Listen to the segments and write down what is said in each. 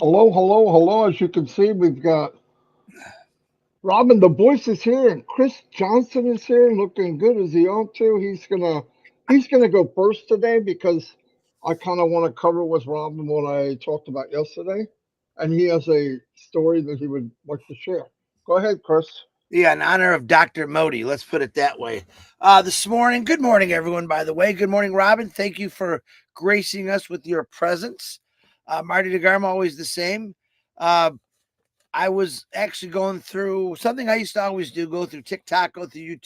Hello, hello, hello. As you can see, we've got Robin the voice is here, and Chris Johnson is here, looking good as he ought to. He's gonna go first today because I kind of want to cover with Robin what I talked about yesterday, and he has a story that he would like to share. Go ahead, Chris. Yeah, in honor of Dr. Modi, let's put it that way. This morning, good morning, everyone, by the way. Good morning, Robin. Thank you for gracing us with your presence. Marty DeGarmo, always the same. Uh, I was actually going through something I used to always do, go through TikTok, go through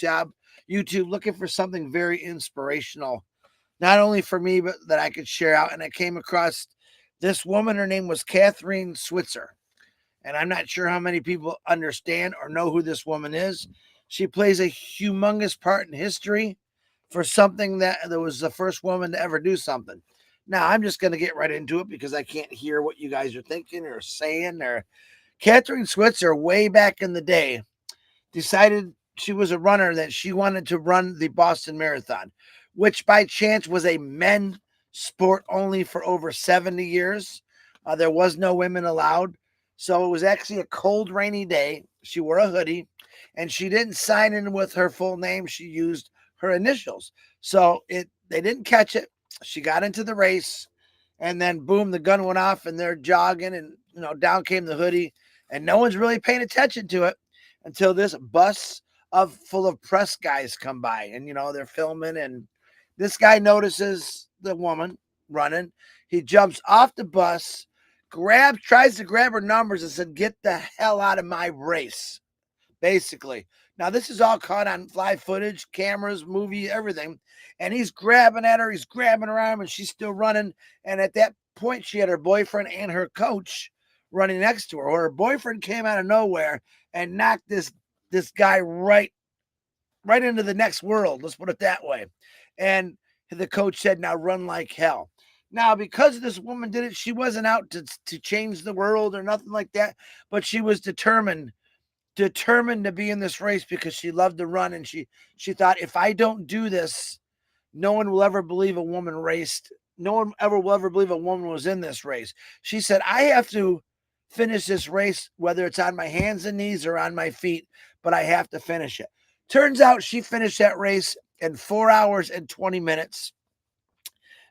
YouTube, looking for something very inspirational, not only for me, but that I could share out. And I came across this woman. Her name was Catherine Switzer. And I'm not sure how many people understand or know who this woman is. She plays a humongous part in history for something that was the first woman to ever do something. Now, I'm just going to get right into it because I can't hear what you guys are thinking or saying. Or Catherine Switzer, way back in the day, decided she was a runner that she wanted to run the Boston Marathon, which by chance was a men's sport only for over 70 years. There was no women allowed. So it was actually a cold, rainy day. She wore a hoodie and she didn't sign in with her full name. She used her initials. So they didn't catch it. She got into the race and then boom, the gun went off and they're jogging and down came the hoodie and no one's really paying attention to it until this bus of full of press guys come by and they're filming and this guy notices the woman running. He jumps off the bus, tries to grab her numbers and said, "Get the hell out of my race." Basically. Now this is all caught on live footage, cameras, movie, everything. And he's grabbing at her, he's grabbing her arm, and she's still running. And at that point, she had her boyfriend and her coach running next to her. Or her boyfriend came out of nowhere and knocked this guy right into the next world. Let's put it that way. And the coach said, "Now run like hell." Now, because this woman did it, she wasn't out to change the world or nothing like that, but she was determined to be in this race because she loved to run and she thought, if I don't do this, no one will ever believe a woman raced. No one ever will ever believe a woman was in this race. She said, I have to finish this race, whether it's on my hands and knees or on my feet, but I have to finish it. Turns out she finished that race in 4 hours and 20 minutes.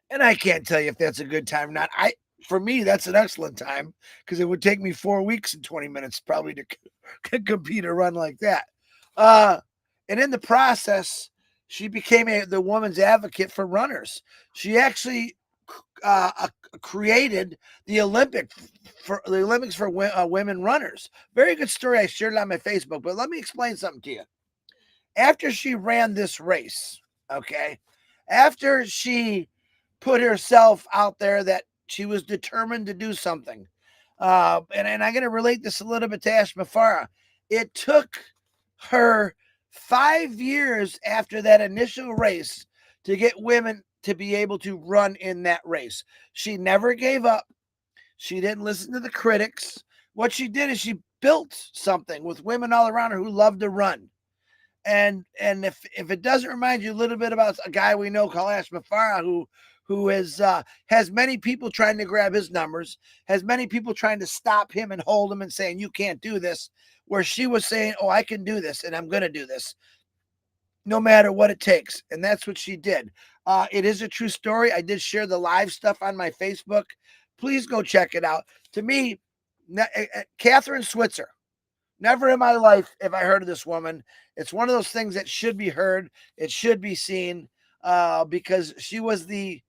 And I can't tell you if that's a good time or not. For me, that's an excellent time because it would take me 4 weeks and 20 minutes probably to compete a run like that. And in the process, she became the woman's advocate for runners. She actually created the Olympics for women runners. Very good story. I shared it on my Facebook, but let me explain something to you. After she ran this race, okay, after she put herself out there that she was determined to do something. And I'm going to relate this a little bit to Ash Mufareh. It took her 5 years after that initial race to get women to be able to run in that race. She never gave up. She didn't listen to the critics. What she did is she built something with women all around her who loved to run. And if it doesn't remind you a little bit about a guy we know called Ash Mufareh, who has many people trying to grab his numbers, has many people trying to stop him and hold him and saying, you can't do this, where she was saying, oh, I can do this and I'm going to do this no matter what it takes. And that's what she did. It is a true story. I did share the live stuff on my Facebook. Please go check it out. To me, Catherine Switzer, never in my life have I heard of this woman. It's one of those things that should be heard. It should be seen because she was the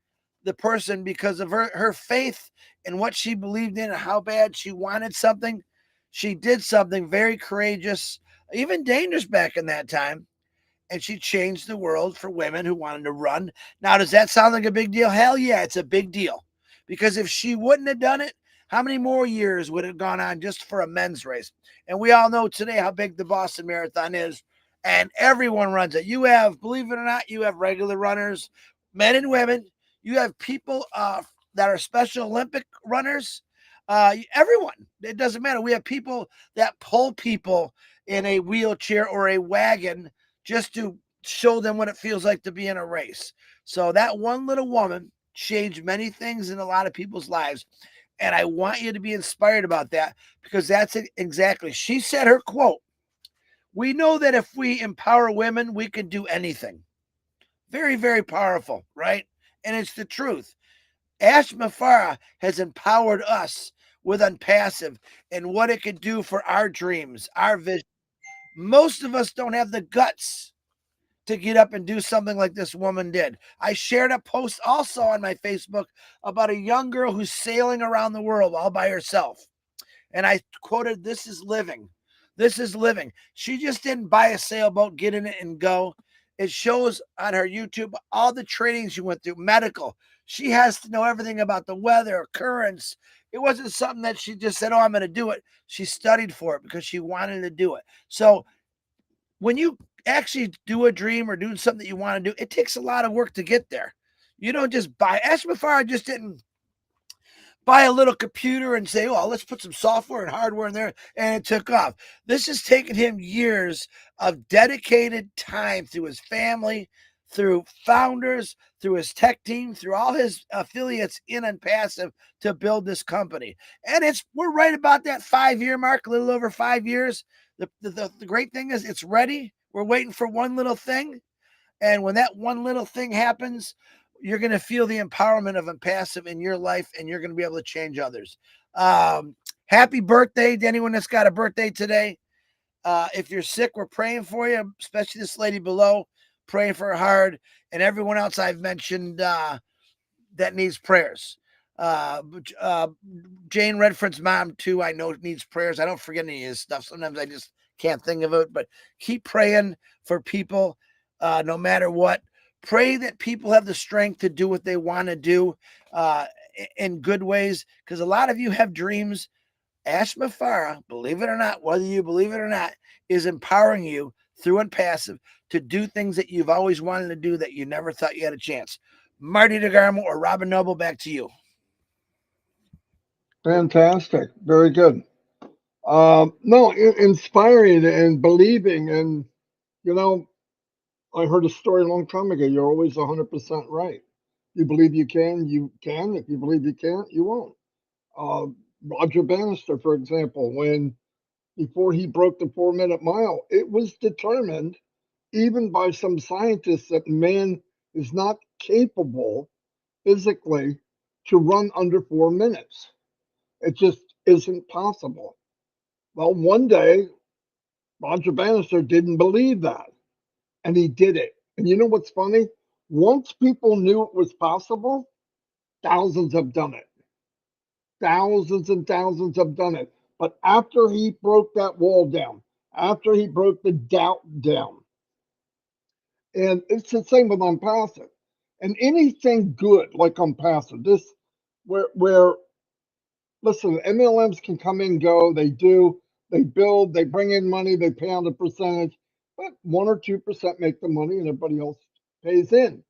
person, because of her faith in what she believed in and how bad she wanted something. She did something very courageous, even dangerous back in that time. And she changed the world for women who wanted to run. Now, does that sound like a big deal? Hell yeah, it's a big deal. Because if she wouldn't have done it, how many more years would have gone on just for a men's race? And we all know today how big the Boston Marathon is, and everyone runs it. You have, believe it or not, you have regular runners, men and women. You have people that are Special Olympic runners. Everyone. It doesn't matter. We have people that pull people in a wheelchair or a wagon just to show them what it feels like to be in a race. So that one little woman changed many things in a lot of people's lives. And I want you to be inspired about that, because that's exactly, she said her quote, "We know that if we empower women, we can do anything." Very, very powerful, right? And it's the truth. Ash Mufareh has empowered us with Onpassive and what it could do for our dreams, our vision. Most of us don't have the guts to get up and do something like this woman did. I shared a post also on my Facebook about a young girl who's sailing around the world all by herself. And I quoted, "This is living. This is living." She just didn't buy a sailboat, get in it, and go. It shows on her YouTube all the training she went through, medical. She has to know everything about the weather, currents. It wasn't something that she just said, "Oh, I'm going to do it." She studied for it because she wanted to do it. So when you actually do a dream or doing something that you want to do, it takes a lot of work to get there. You don't just buy. Ash Mufareh just didn't buy a little computer and say, "Oh, let's put some software and hardware in there," and it took off. This has taken him years of dedicated time through his family, through founders, through his tech team, through all his affiliates in Onpassive to build this company. And we're right about that 5-year mark, a little over 5 years. The great thing is it's ready. We're waiting for one little thing. And when that one little thing happens, you're going to feel the empowerment of Onpassive in your life, and you're going to be able to change others. Happy birthday to anyone that's got a birthday today. If you're sick, we're praying for you, especially this lady below, praying for her hard, and everyone else I've mentioned that needs prayers. Jane Redfern's mom, too, I know needs prayers. I don't forget any of his stuff. Sometimes I just can't think of it, but keep praying for people no matter what. Pray that people have the strength to do what they want to do in good ways, because a lot of you have dreams. Ash Mufareh, believe it or not, whether you believe it or not, is empowering you through Onpassive to do things that you've always wanted to do that you never thought you had a chance. Marty DeGarmo or Robin Noble, back to you. Fantastic. Very good. No, inspiring and believing. And, you know, I heard a story a long time ago. You're always 100% right. You believe you can, you can. If you believe you can't, you won't. Uh, Roger Bannister, for example, when before he broke the 4 minute mile, it was determined, even by some scientists, that man is not capable physically to run under 4 minutes. It just isn't possible. Well, one day, Roger Bannister didn't believe that, and he did it. And you know what's funny? Once people knew it was possible, thousands have done it. Thousands and thousands have done it. But after he broke that wall down, after he broke the doubt down, and it's the same with Onpassive. And anything good like Onpassive, this where listen, MLMs can come and go. They do. They build. They bring in money. They pay out a percentage, but 1 or 2% make the money, and everybody else pays in.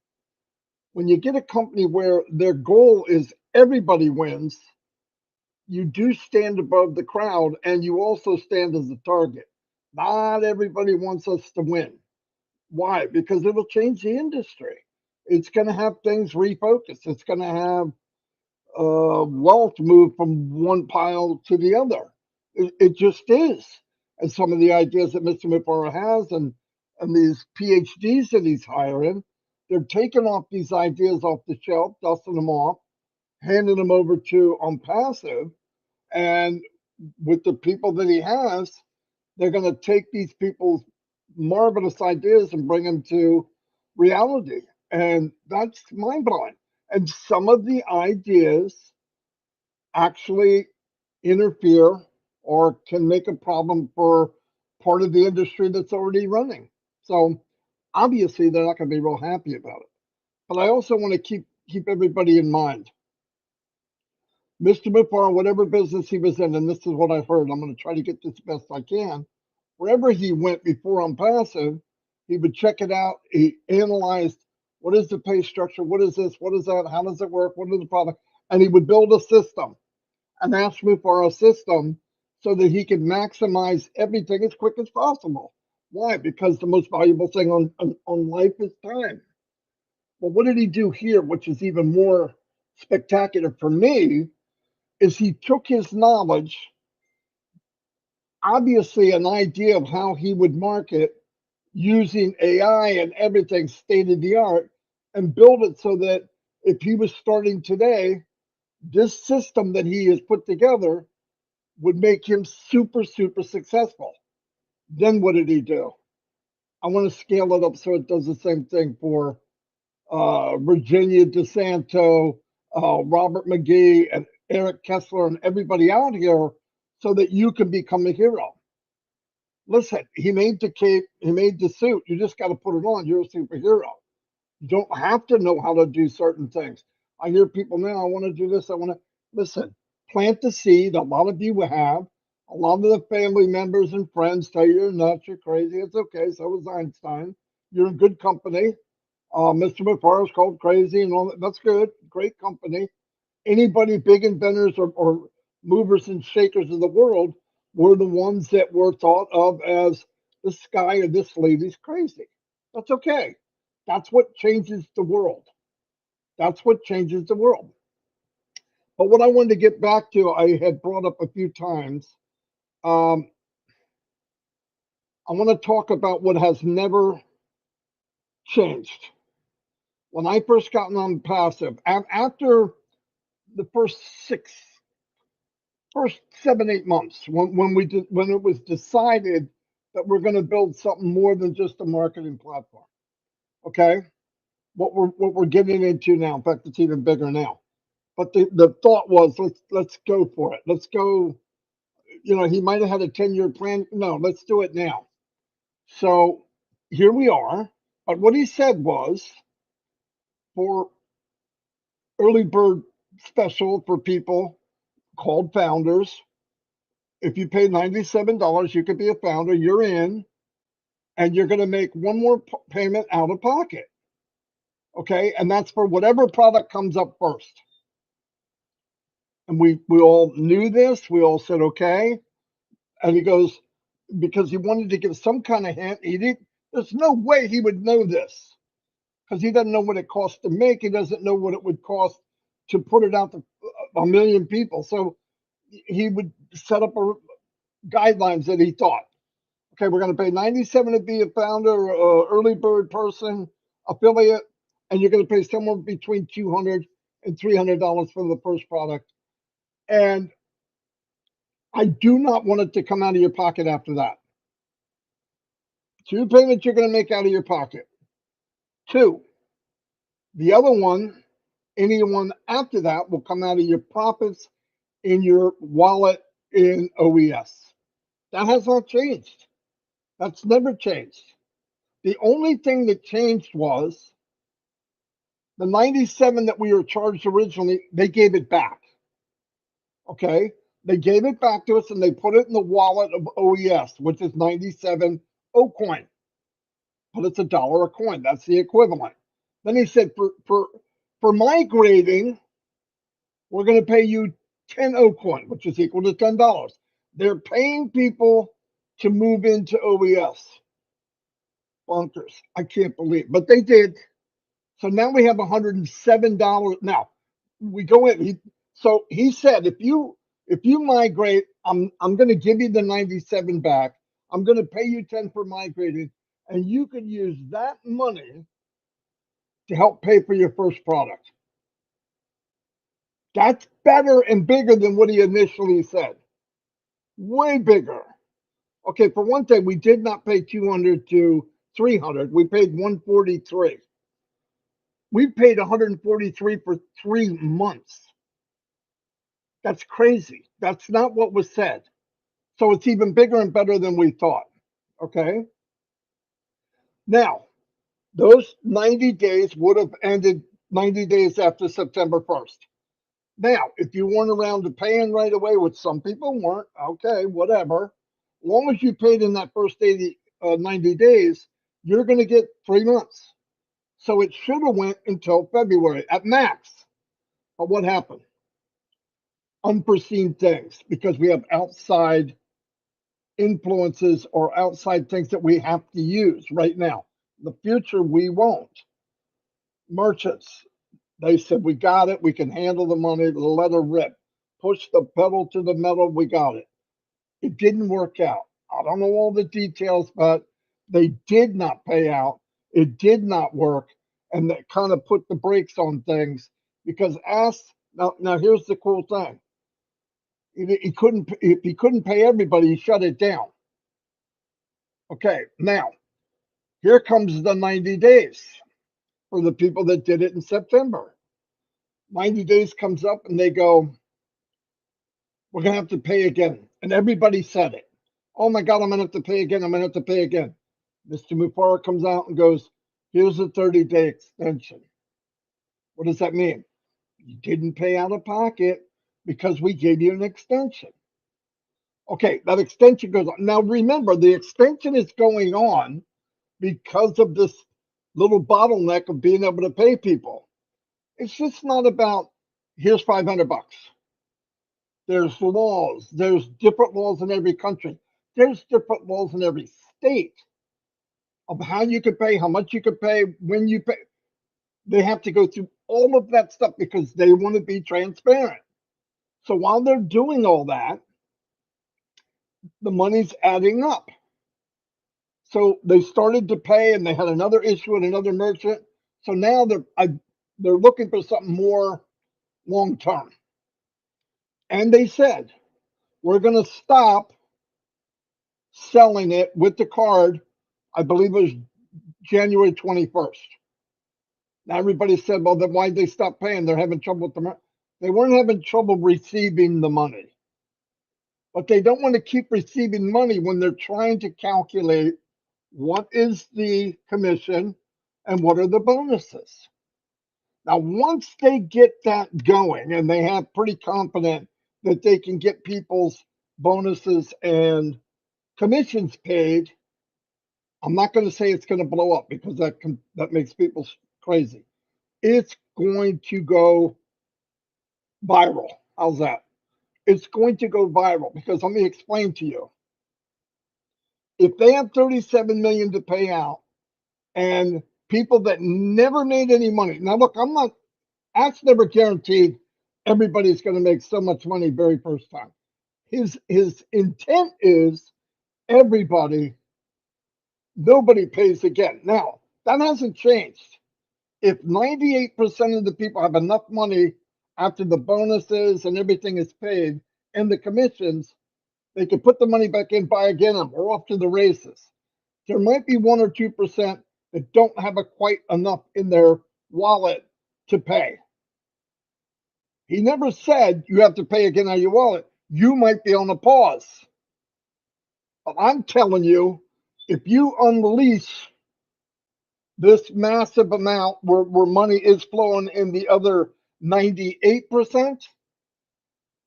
When you get a company where their goal is everybody wins, you do stand above the crowd, and you also stand as a target. Not everybody wants us to win. Why? Because it'll change the industry. It's going to have things refocus. It's going to have wealth move from one pile to the other. It just is. And some of the ideas that Mr. Mufareh has, and these PhDs that he's hiring, they're taking off these ideas off the shelf, dusting them off, handing them over to Onpassive, and with the people that he has, they're going to take these people's marvelous ideas and bring them to reality. And that's mind blowing. And some of the ideas actually interfere or can make a problem for part of the industry that's already running. So obviously they're not going to be real happy about it. But I also want to keep everybody in mind. Mr. Mufareh, whatever business he was in, and this is what I heard, I'm going to try to get this best I can. Wherever he went before Onpassive, he would check it out. He analyzed, what is the pay structure? What is this? What is that? How does it work? What is the product? And he would build a system, an ask Mufareh system, so that he could maximize everything as quick as possible. Why? Because the most valuable thing on life is time. Well, what did he do here, which is even more spectacular for me, is he took his knowledge, obviously an idea of how he would market using AI and everything state of the art, and build it so that if he was starting today, this system that he has put together would make him super, super successful. Then what did he do? I want to scale it up so it does the same thing for Virginia DeSanto, Robert McGee, and Eric Kessler, and everybody out here, so that you can become a hero. Listen, he made the cape, he made the suit. You just got to put it on. You're a superhero. You don't have to know how to do certain things. I hear people now, I want to do this. I want to listen, plant the seed. A lot of you have. A lot of the family members and friends tell you you're nuts, you're crazy. It's okay. So was Einstein. You're in good company. Mr. Mufareh is called crazy and all that. That's good. Great company. Anybody, big inventors or movers and shakers of the world, were the ones that were thought of as this guy or this lady's crazy. That's okay. That's what changes the world. That's what changes the world. But what I wanted to get back to, I had brought up a few times. Um, I want to talk about what has never changed. When I first got on passive, after the first 7, 8 months, when it was decided that we're going to build something more than just a marketing platform. Okay, what we're getting into now. In fact, it's even bigger now. But the thought was, let's go for it. Let's go. You know, he might have had a 10-year plan. No, let's do it now. So here we are. But what he said was, for early bird special for people called founders, if you pay $97, you could be a founder. You're in, and you're going to make one more payment out of pocket. Okay, and that's for whatever product comes up first. And we all knew this. We all said okay. And he goes, because he wanted to give some kind of hint. He didn't. There's no way he would know this, because he doesn't know what it costs to make. He doesn't know what it would cost to put it out to a million people. So he would set up guidelines that he thought, okay, we're going to pay 97 to be a founder, early bird person, affiliate, and you're going to pay somewhere between $200 and $300 for the first product. And I do not want it to come out of your pocket after that. 2 payments you're going to make out of your pocket. 2, the other one, anyone after that, will come out of your profits in your wallet in OES. That has not changed. That's never changed. The only thing that changed was the 97 that we were charged originally, they gave it back. Okay? They gave it back to us and they put it in the wallet of OES, which is 97 O coin. But it's $1 a coin. That's the equivalent. Then he said, for migrating, we're going to pay you 10 O coin, which is equal to $10. They're paying people to move into OES. Bonkers. I can't believe it. But they did. So now we have $107. Now we go in. So he said, if you migrate, I'm going to give you the 97 back. I'm going to pay you 10 for migrating, and you can use that money to help pay for your first product. That's better and bigger than what he initially said. Way bigger. Okay, for one thing, we did not pay 200 to 300. We paid 143. We paid 143 for 3 months. That's crazy. That's not what was said. So it's even bigger and better than we thought. Okay. Now, those 90 days would have ended 90 days after September 1st. Now, if you weren't around to paying right away, which some people weren't, okay, whatever. As long as you paid in that first 90 days, you're going to get 3 months. So it should have went until February at max. But what happened? Unforeseen things, because we have outside influences or outside things that we have to use right now. The future, we won't. Merchants, they said, we got it. We can handle the money. Let her rip. pushed the pedal to the metal. We got it. It didn't work out. I don't know all the details, but they did not pay out. It did not work. And that kind of put the brakes on things because now here's the cool thing. If he couldn't pay everybody, he shut it down. Okay, now here comes the 90 days for the people that did it in September. 90 days comes up and they go, we're going to have to pay again. And everybody said it. Oh my God, I'm going to have to pay again. I'm going to have to pay again. Mr. Mufareh comes out and goes, here's a 30-day extension. What does that mean? You didn't pay out of pocket because we gave you an extension. Okay, that extension goes on. Now remember, the extension is going on because of this little bottleneck of being able to pay people. It's just not about here's $500. There's laws. There's different laws in every country. There's different laws in every state of how you could pay, how much you could pay, when you pay. They have to go through all of that stuff because they want to be transparent. So while they're doing all that, the money's adding up. So they started to pay, and they had another issue with another merchant. So now they're looking for something more long term. And they said, we're going to stop selling it with the card. I believe it was January 21st. Now everybody said, well, then why'd they stop paying? They're having trouble with the money. They weren't having trouble receiving the money. But they don't want to keep receiving money when they're trying to calculate what is the commission and what are the bonuses. Now, once they get that going and they have pretty confident that they can get people's bonuses and commissions paid, I'm not going to say it's going to blow up because that makes people crazy. It's going to go viral. How's that? It's going to go viral because let me explain to you. If they have 37 million to pay out and people that never made any money. Now look, that's never guaranteed everybody's going to make so much money very first time. His intent is nobody pays again. Now, that hasn't changed. If 98% of the people have enough money after the bonuses and everything is paid and the commissions, they can put the money back in, buy again, and we're off to the races. There might be 1 or 2% that don't have quite enough in their wallet to pay. He never said you have to pay again out of your wallet. You might be on a pause. But I'm telling you, if you unleash this massive amount where money is flowing in the other 98%,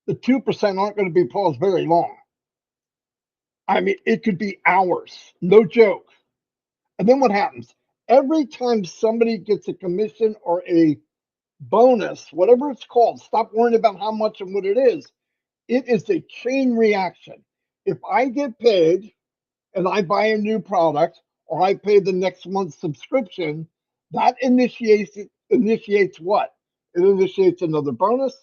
the 2% aren't going to be paused very long. I mean, it could be hours, no joke. And then what happens? Every time somebody gets a commission or a bonus, whatever it's called, stop worrying about how much and what it is. It is a chain reaction. If I get paid and I buy a new product or I pay the next month's subscription, that initiates what? It initiates another bonus.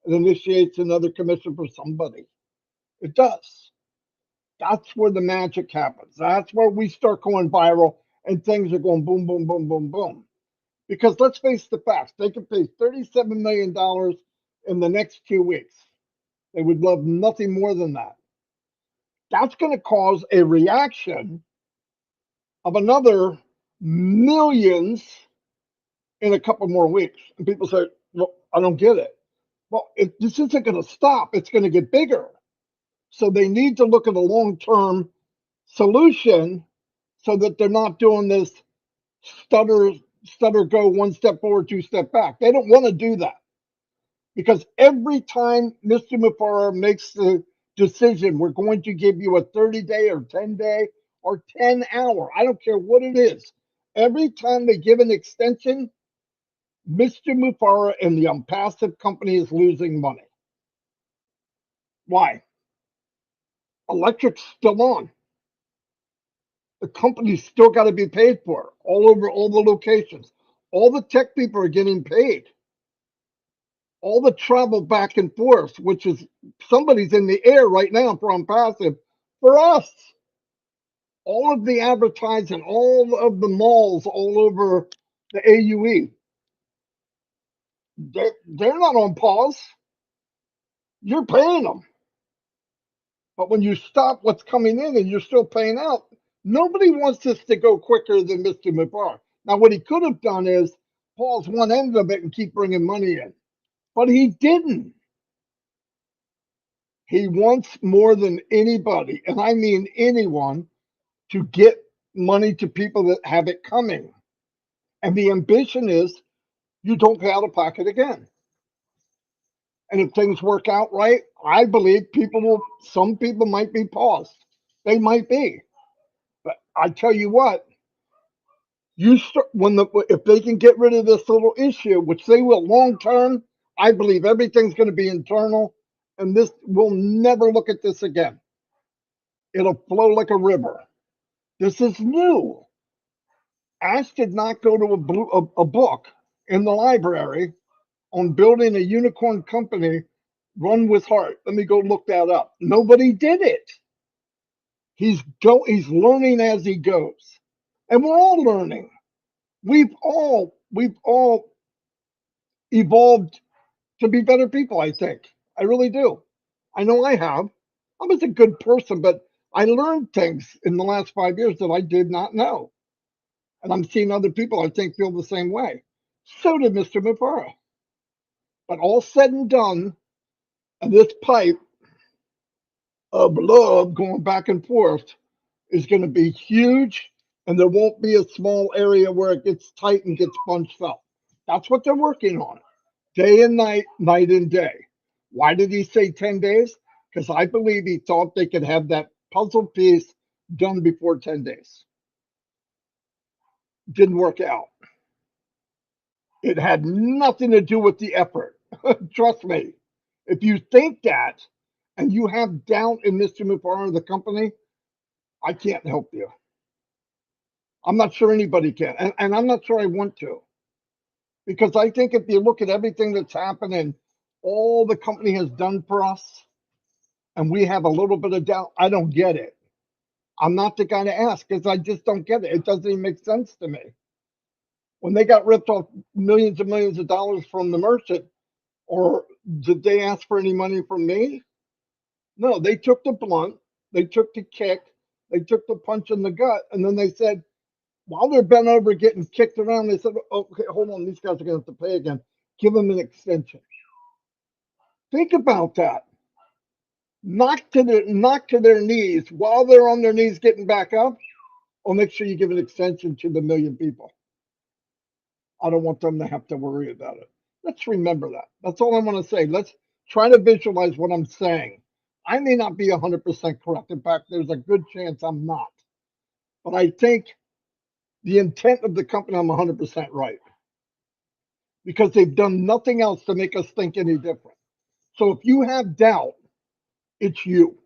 It initiates another commission for somebody. It does. That's where the magic happens. That's where we start going viral and things are going boom, boom, boom, boom, boom. Because let's face the facts, they could pay $37 million in the next 2 weeks. They would love nothing more than that. That's going to cause a reaction of another millions in a couple more weeks. And people say, well, I don't get it. Well, this isn't going to stop. It's going to get bigger. So they need to look at a long-term solution so that they're not doing this stutter go 1 step forward, 2 step back. They don't want to do that because every time Mr. Mufareh makes the decision, we're going to give you a 30-day or 10-day or 10-hour. I don't care what it is. Every time they give an extension, Mr. Mufareh and the Onpassive company is losing money. Why? Electric's still on. The company's still got to be paid for all over all the locations. All the tech people are getting paid. all the travel back and forth, which is somebody's in the air right now for Onpassive, for us. All of the advertising, all of the malls all over the AUE, they're not on pause. You're paying them. But when you stop what's coming in and you're still paying out, nobody wants this to go quicker than Mr. Mufareh. Now, what he could have done is pause one end of it and keep bringing money in. But he didn't. He wants more than anybody, and I mean anyone, to get money to people that have it coming. And the ambition is you don't pay out of pocket again. And if things work out right, I believe some people might be paused. They might be. But I tell you what, if they can get rid of this little issue, which they will long term, I believe everything's going to be internal, and this will never look at this again. It'll flow like a river. This is new. Ash did not go to a book in the library on building a unicorn company run with heart. Let me go look that up. Nobody did it. He's learning as he goes. And we're all learning. We've all evolved to be better people, I think. I really do. I know I have. I was a good person, but I learned things in the last 5 years that I did not know. And I'm seeing other people I think feel the same way. So did Mr. Mufareh. But all said and done, and this pipe of love going back and forth is going to be huge, and there won't be a small area where it gets tight and gets bunched up. That's what they're working on, day and night, night and day. Why did he say 10 days? Because I believe he thought they could have that puzzle piece done before 10 days. Didn't work out. It had nothing to do with the effort. Trust me. If you think that and you have doubt in Mr. Mufareh, the company, I can't help you. I'm not sure anybody can. And I'm not sure I want to. Because I think if you look at everything that's happened and all the company has done for us, and we have a little bit of doubt, I don't get it. I'm not the guy to ask because I just don't get it. It doesn't even make sense to me. When they got ripped off millions and millions of dollars from the merchant, or did they ask for any money from me? No, they took the blunt, they took the kick, they took the punch in the gut, and then they said, while they're bent over getting kicked around, they said, okay, hold on, these guys are going to have to pay again. Give them an extension. Think about that. Knock to their knees while they're on their knees getting back up, or make sure you give an extension to the million people. I don't want them to have to worry about it. Let's remember that. That's all I want to say. Let's try to visualize what I'm saying. I may not be 100% correct. In fact, there's a good chance I'm not. But I think the intent of the company, I'm 100% right. Because they've done nothing else to make us think any different. So if you have doubt, it's you.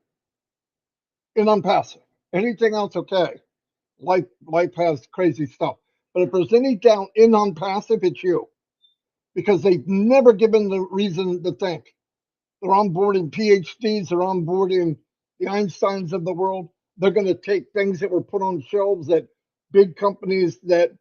And I'm passive. Anything else, okay. Life has crazy stuff. But if there's any doubt in Onpassive, it's you. Because they've never given the reason to think. They're onboarding PhDs, they're onboarding the Einsteins of the world. They're going to take things that were put on shelves that big companies that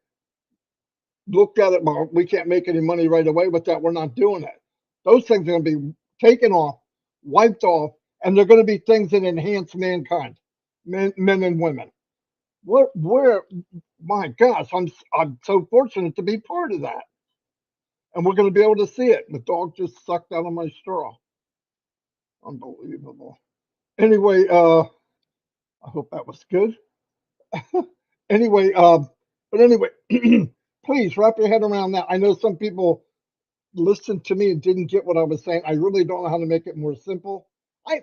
looked at it, well, we can't make any money right away with that. We're not doing it. Those things are going to be taken off, wiped off, and they're going to be things that enhance mankind, men and women. My gosh, I'm so fortunate to be part of that. And we're going to be able to see it. The dog just sucked out of my straw. Unbelievable. Anyway, I hope that was good. Anyway, but anyway, please wrap your head around that. I know some people listened to me and didn't get what I was saying. I really don't know how to make it more simple.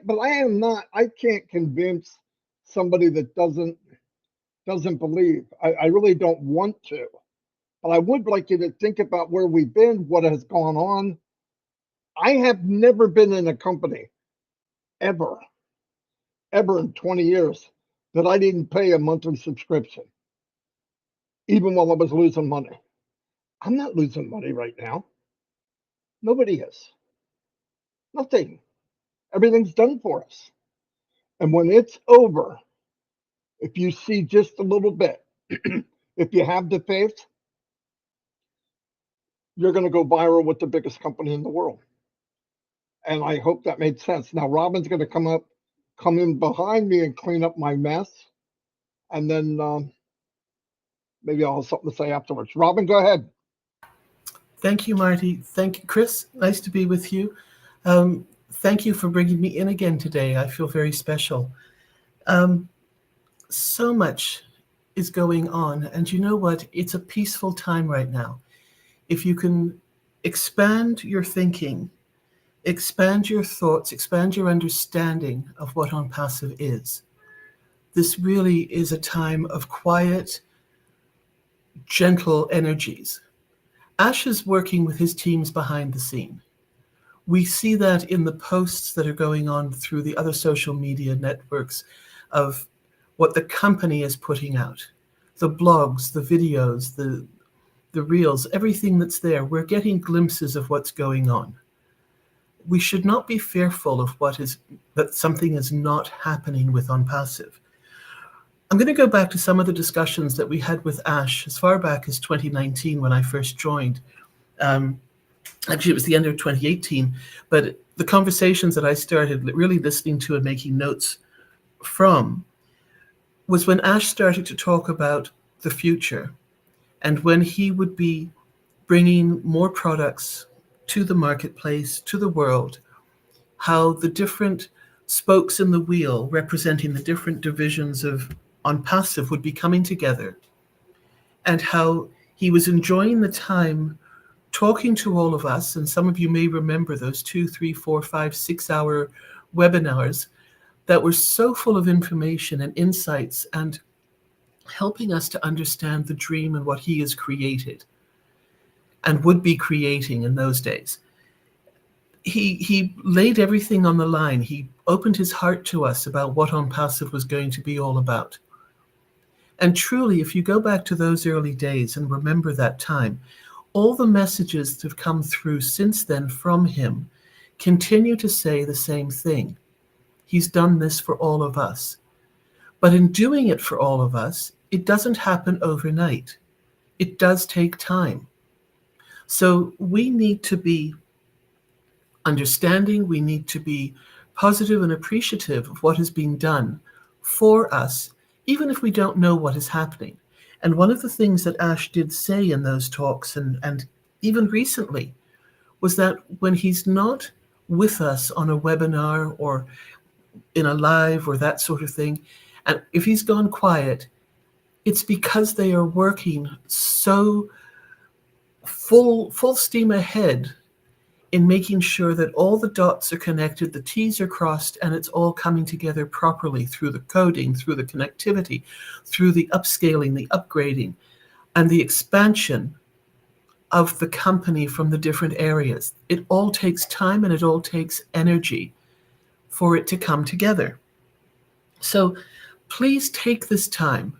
But I can't convince somebody that doesn't believe. I really don't want to. But I would like you to think about where we've been, what has gone on. I have never been in a company ever in 20 years that I didn't pay a monthly subscription, even while I was losing money. I'm not losing money right now. Nobody is. Nothing. Everything's done for us. And when it's over, if you see just a little bit, if you have the faith, you're going to go viral with the biggest company in the world. And I hope that made sense. Now, Robin's going to come in behind me and clean up my mess. And then maybe I'll have something to say afterwards. Robin, go ahead. Thank you, Marty. Thank you, Chris. Nice to be with you. Thank you for bringing me in again today. I feel very special. So much is going on. And you know what? It's a peaceful time right now. If you can expand your thinking, expand your thoughts, expand your understanding of what Onpassive is, this really is a time of quiet, gentle energies. Ash is working with his teams behind the scene. We see that in the posts that are going on through the other social media networks of what the company is putting out, the blogs, the videos, the reels, everything that's there. We're getting glimpses of what's going on. We should not be fearful of that something is not happening with Onpassive. I'm going to go back to some of the discussions that we had with Ash as far back as 2019 when I first joined. Actually, it was the end of 2018, but the conversations that I started really listening to and making notes from was when Ash started to talk about the future and when he would be bringing more products to the marketplace, to the world, how the different spokes in the wheel representing the different divisions of Onpassive would be coming together, and how he was enjoying the time talking to all of us. And some of you may remember those 2, 3, 4, 5, 6-hour webinars that were so full of information and insights and helping us to understand the dream and what he has created and would be creating in those days. He laid everything on the line. He opened his heart to us about what Onpassive was going to be all about. And truly, if you go back to those early days and remember that time, all the messages that have come through since then from him continue to say the same thing. He's done this for all of us. But in doing it for all of us, it doesn't happen overnight. It does take time. So we need to be understanding, we need to be positive and appreciative of what has been done for us, even if we don't know what is happening. And one of the things that Ash did say in those talks, and even recently, was that when he's not with us on a webinar or in a live or that sort of thing, and if he's gone quiet, it's because they are working so full steam ahead in making sure that all the dots are connected, the T's are crossed, and it's all coming together properly through the coding, through the connectivity, through the upscaling, the upgrading, and the expansion of the company from the different areas. It all takes time and it all takes energy for it to come together. So please take this time.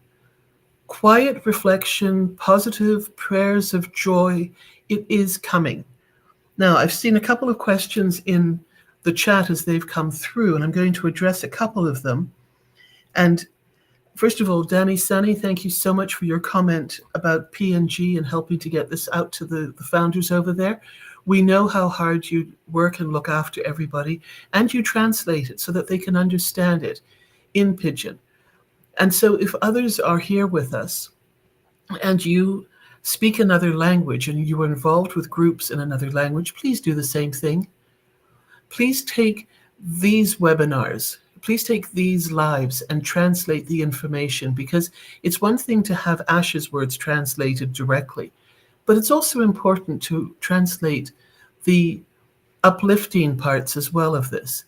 Quiet reflection, positive prayers of joy. It is coming. Now, I've seen a couple of questions in the chat as they've come through, and I'm going to address a couple of them. And first of all, Danny Sunny, thank you so much for your comment about P&G and helping to get this out to the founders over there. We know how hard you work and look after everybody, and you translate it so that they can understand it in Pidgin. And so if others are here with us and you speak another language and you are involved with groups in another language, please do the same thing. Please take these webinars, please take these lives and translate the information, because it's one thing to have Ash's words translated directly, but it's also important to translate the uplifting parts as well of this,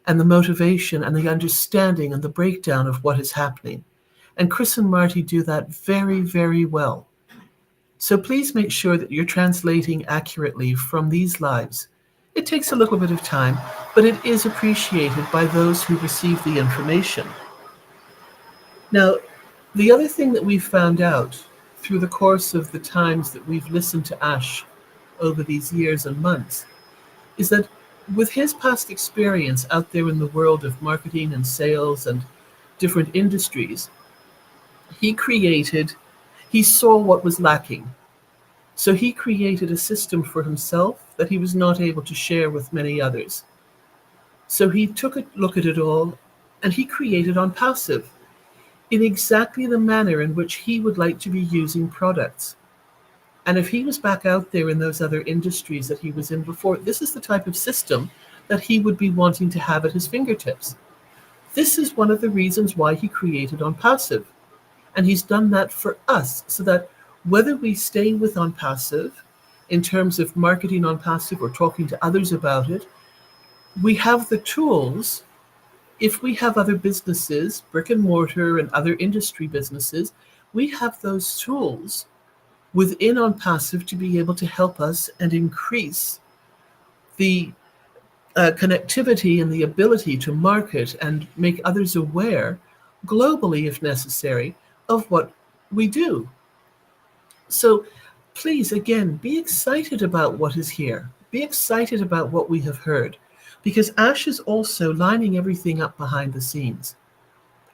and the motivation and the understanding and the breakdown of what is happening. And Chris and Marty do that very, very well. So please make sure that you're translating accurately from these lives. It takes a little bit of time, but it is appreciated by those who receive the information. Now, the other thing that we've found out through the course of the times that we've listened to Ash over these years and months is that with his past experience out there in the world of marketing and sales and different industries, he saw what was lacking. So he created a system for himself that he was not able to share with many others. So he took a look at it all and he created Onpassive in exactly the manner in which he would like to be using products. And if he was back out there in those other industries that he was in before, this is the type of system that he would be wanting to have at his fingertips. This is one of the reasons why he created Onpassive. And he's done that for us so that whether we stay with Onpassive in terms of marketing Onpassive or talking to others about it, we have the tools. If we have other businesses, brick and mortar and other industry businesses, we have those tools within Onpassive to be able to help us and increase the connectivity and the ability to market and make others aware globally, if necessary, of what we do. So please, again, be excited about what is here. Be excited about what we have heard, because Ash is also lining everything up behind the scenes.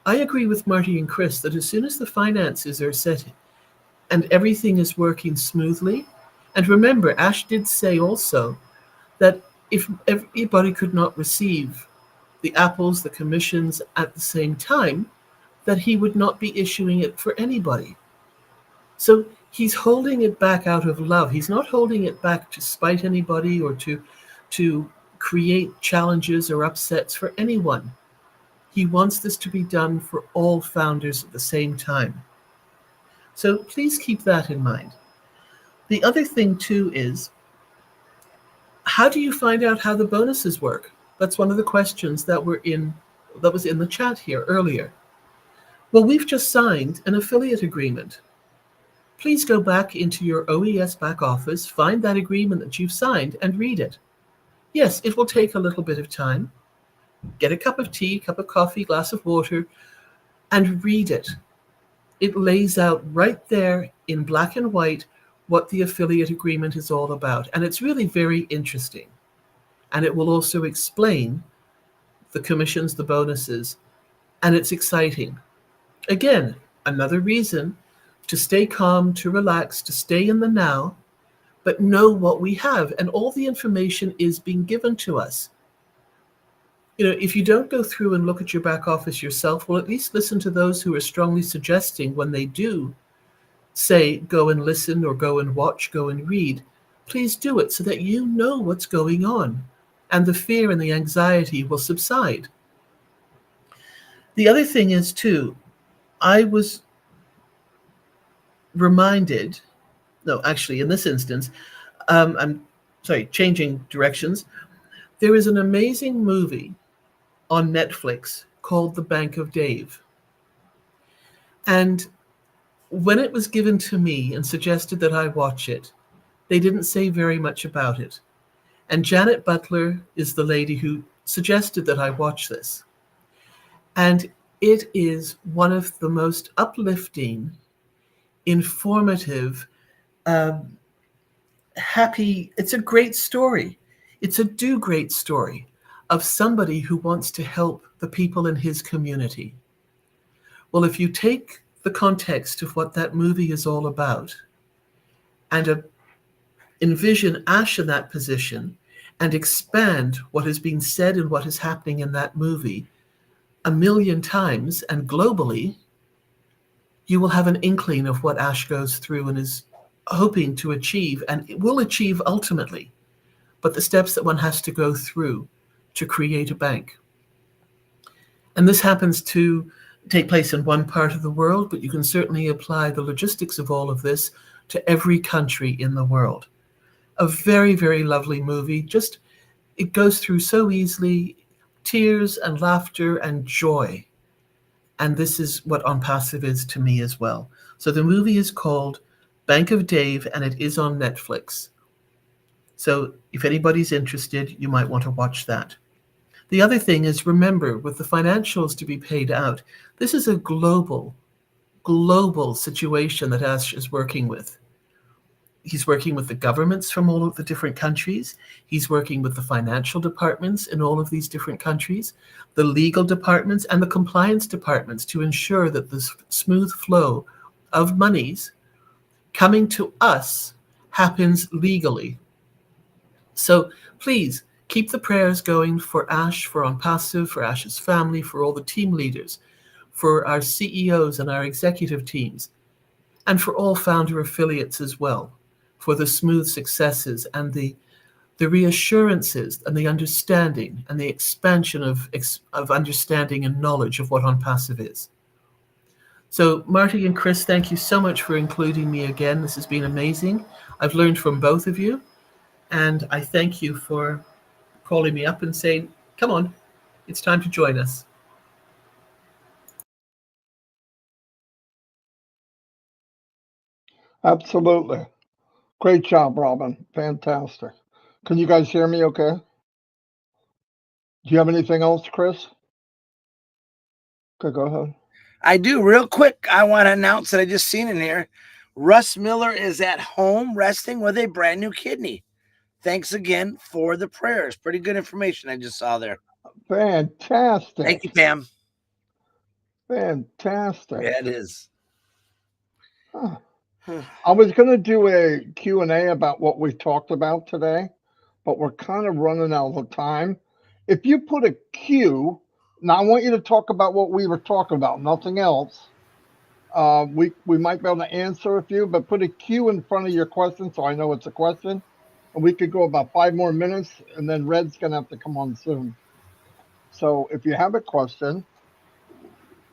I agree with Marty and Chris that as soon as the finances are set and everything is working smoothly, and remember, Ash did say also that if everybody could not receive the apples, the commissions at the same time, that he would not be issuing it for anybody. So he's holding it back out of love. He's not holding it back to spite anybody or to create challenges or upsets for anyone. He wants this to be done for all founders at the same time. So please keep that in mind. The other thing too is, how do you find out how the bonuses work? That's one of the questions that was in the chat here earlier. Well, we've just signed an affiliate agreement. Please go back into your OES back office, find that agreement that you've signed and read it. Yes, it will take a little bit of time. Get a cup of tea, cup of coffee, glass of water, and read it. It lays out right there in black and white what the affiliate agreement is all about. And it's really very interesting. And it will also explain the commissions, the bonuses, and it's exciting. Again, another reason to stay calm, to relax, to stay in the now, but know what we have. And all the information is being given to us. You know, if you don't go through and look at your back office yourself, well, at least listen to those who are strongly suggesting when they do say, go and listen or go and watch, go and read. Please do it so that you know what's going on and the fear and the anxiety will subside. The other thing is, too, I was reminded, no, actually, in this instance, I'm sorry, changing directions. There is an amazing movie on Netflix called The Bank of Dave. And when it was given to me and suggested that I watch it, they didn't say very much about it. And Janet Butler is the lady who suggested that I watch this. And it is one of the most uplifting, informative, happy, it's a great story. It's a great story of somebody who wants to help the people in his community. Well, if you take the context of what that movie is all about and envision Ash in that position and expand what is being said and what is happening in that movie 1,000,000 times and globally, you will have an inkling of what Ash goes through and is hoping to achieve, and it will achieve ultimately, but the steps that one has to go through to create a bank. And this happens to take place in one part of the world, but you can certainly apply the logistics of all of this to every country in the world. A very, very lovely movie. Just, it goes through so easily, tears and laughter and joy. And this is what Onpassive is to me as well. So the movie is called Bank of Dave, and it is on Netflix. So if anybody's interested, you might want to watch that. The other thing is, remember, with the financials to be paid out, this is a global situation that Ash is working with. He's working with the governments from all of the different countries. He's working with the financial departments in all of these different countries, the legal departments and the compliance departments to ensure that this smooth flow of monies coming to us happens legally. So please keep the prayers going for Ash, for Onpassive, for Ash's family, for all the team leaders, for our CEOs and our executive teams, and for all founder affiliates as well, for the smooth successes and the reassurances and the understanding and the expansion of understanding and knowledge of what Onpassive is. So Marty and Chris, thank you so much for including me again. This has been amazing. I've learned from both of you, and I thank you for calling me up and saying, come on, it's time to join us. Absolutely. Great job, Robin. Fantastic. Can you guys hear me okay? Do you have anything else, Chris? Okay, go ahead. I do. Real quick, I want to announce that I just seen in here, Russ Miller is at home resting with a brand new kidney. Thanks again for the prayers. Pretty good information I just saw there. Fantastic. Thank you, Pam. Fantastic. Yeah, it is. Huh. I was going to do a Q&A about what we talked about today, but we're kind of running out of time. If you put a Q, now I want you to talk about what we were talking about, nothing else. We might be able to answer a few, but put a Q in front of your question so I know it's a question. And we could go about 5 more minutes, and then Red's going to have to come on soon. So if you have a question,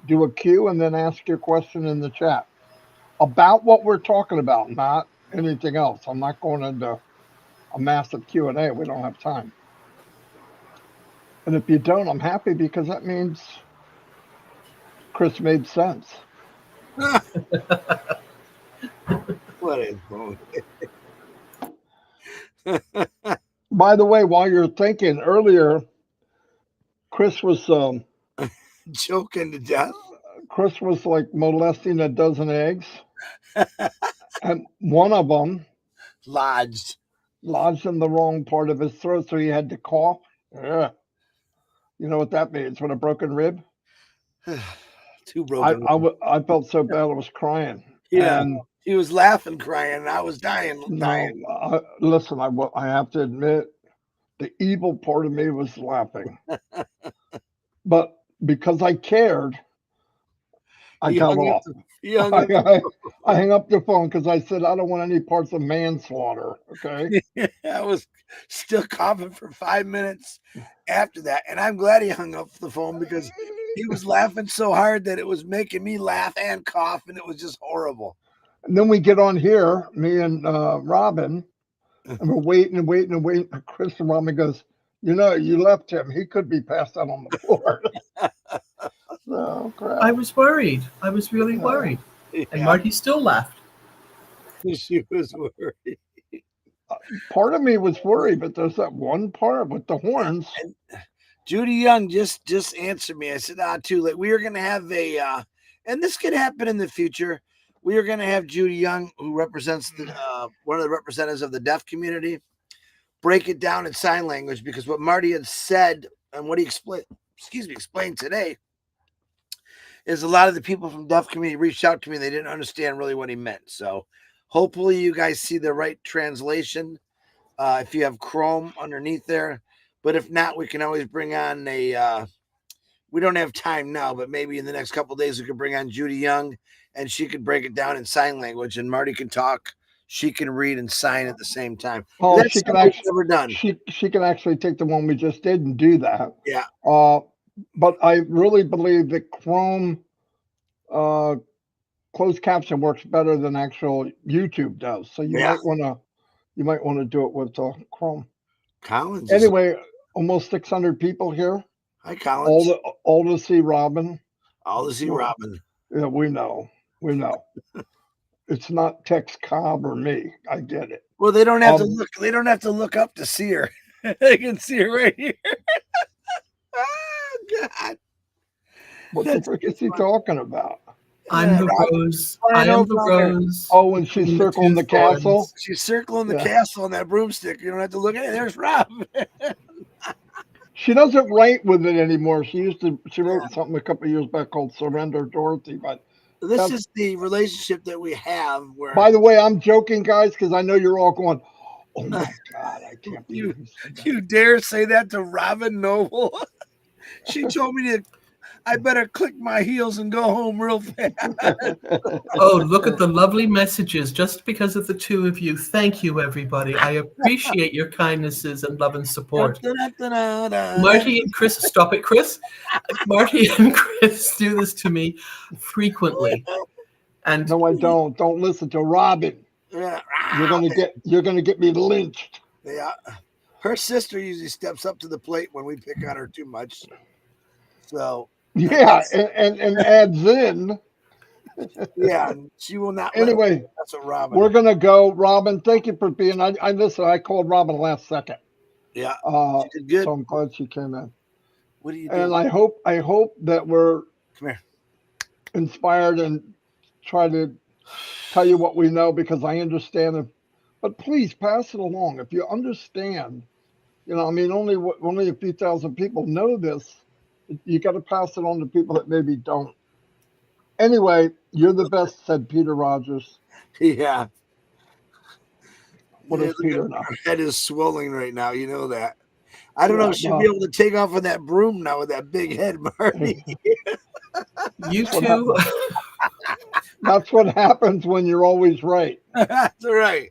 do a Q and then ask your question in the chat about what we're talking about, not anything else. I'm not going into a massive Q&A. We don't have time. And if you don't, I'm happy because that means Chris made sense. What is wrong? By the way, while you're thinking earlier, Chris was Choking to death. Chris was like molesting a dozen eggs, and one of them Lodged in the wrong part of his throat, so he had to cough. Yeah. You know what that means? With a broken rib. Two broken. I felt so bad I was crying. Yeah, and he was laughing, crying, and I was dying. no, listen, I have to admit, the evil part of me was laughing, but because I cared, I got off. I hung up the phone because I said I don't want any parts of manslaughter. Okay. I was still coughing for 5 minutes after that, and I'm glad he hung up the phone because he was laughing so hard that it was making me laugh and cough, and it was just horrible. And then we get on here, me and Robin, and we're waiting. Chris and Robin goes, you left him. He could be passed out on the floor. Oh, crap. I was worried. I was really worried. Yeah. And Marty still laughed. She was worried. Part of me was worried, but there's that one part with the horns. And Judy Young just answered me. I said, too late. We are going to have a, and this could happen in the future. We are going to have Judy Young, who represents the one of the representatives of the deaf community, break it down in sign language, because what Marty had said and what he explained today is a lot of the people from deaf community reached out to me. They didn't understand really what he meant. So hopefully you guys see the right translation. If you have Chrome underneath there, but if not, we can always bring on we don't have time now, but maybe in the next couple of days, we could bring on Judy Young and she could break it down in sign language, and Marty can talk. She can read and sign at the same time. Oh, she can actually never done. She can actually take the one we just did and do that. Yeah. But I really believe that Chrome closed caption works better than actual YouTube does. So you might want to do it with Chrome. Collins. Anyway, almost 600 people here. Hi, Collins. All to see Robin. All to see Robin. Yeah, we know. It's not Tex Cobb or me. I get it. Well, they don't have to look. They don't have to look up to see her. They can see her right here. Oh God! What the frick is he talking about? I'm the Rob, rose. flying I am over the on there. rose. Oh, when she's between circling the two thorns. castle. She's circling the Yeah. castle on that broomstick. You don't have to look at it. There's Rob. She doesn't write with it anymore. She wrote something a couple of years back called Surrender Dorothy. But This is the relationship that we have where by the way, I'm joking, guys, because I know you're all going, oh my God, I can't believe you said that. you dare say that to Robin Noble. She told me I better click my heels and go home real fast. Oh, look at the lovely messages just because of the two of you. Thank you, everybody. I appreciate your kindnesses and love and support. Marty and Chris, stop it, Chris. Marty and Chris do this to me frequently. And no, I don't. Don't listen to Robin. Yeah, You're gonna get me lynched. Yeah. Her sister usually steps up to the plate when we pick on her too much. So yeah, and adds in. Yeah, she will not. Anyway, that's what Robin. We're gonna go, Robin. Thank you for being. I listen. I called Robin last second. Yeah, she did good. So I'm glad she came in. What do you do? And I hope that we're inspired and try to tell you what we know, because I understand it. But please pass it along if you understand. You know, I mean, only a few thousand people know this. You got to pass it on to people that maybe don't. Anyway, you're the best, said Peter Rogers. Yeah. What is Peter now? Her head is swelling right now. You know that. I don't know if she'll be able to take off on that broom now with that big head, Marty. You too. That's what happens when you're always right. That's right.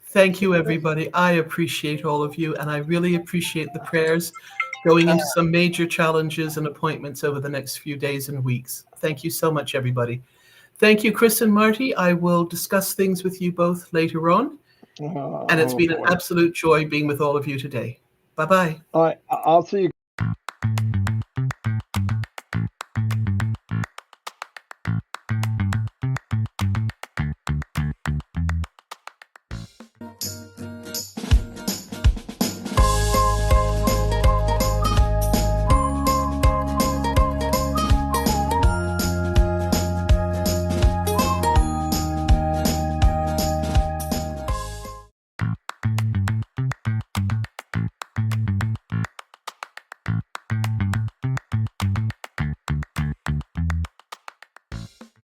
Thank you, everybody. I appreciate all of you, and I really appreciate the prayers going into some major challenges and appointments over the next few days and weeks. Thank you so much, everybody. Thank you, Chris and Marty. I will discuss things with you both later on. And it's been an absolute joy being with all of you today. Bye-bye. All right. I'll see you guys.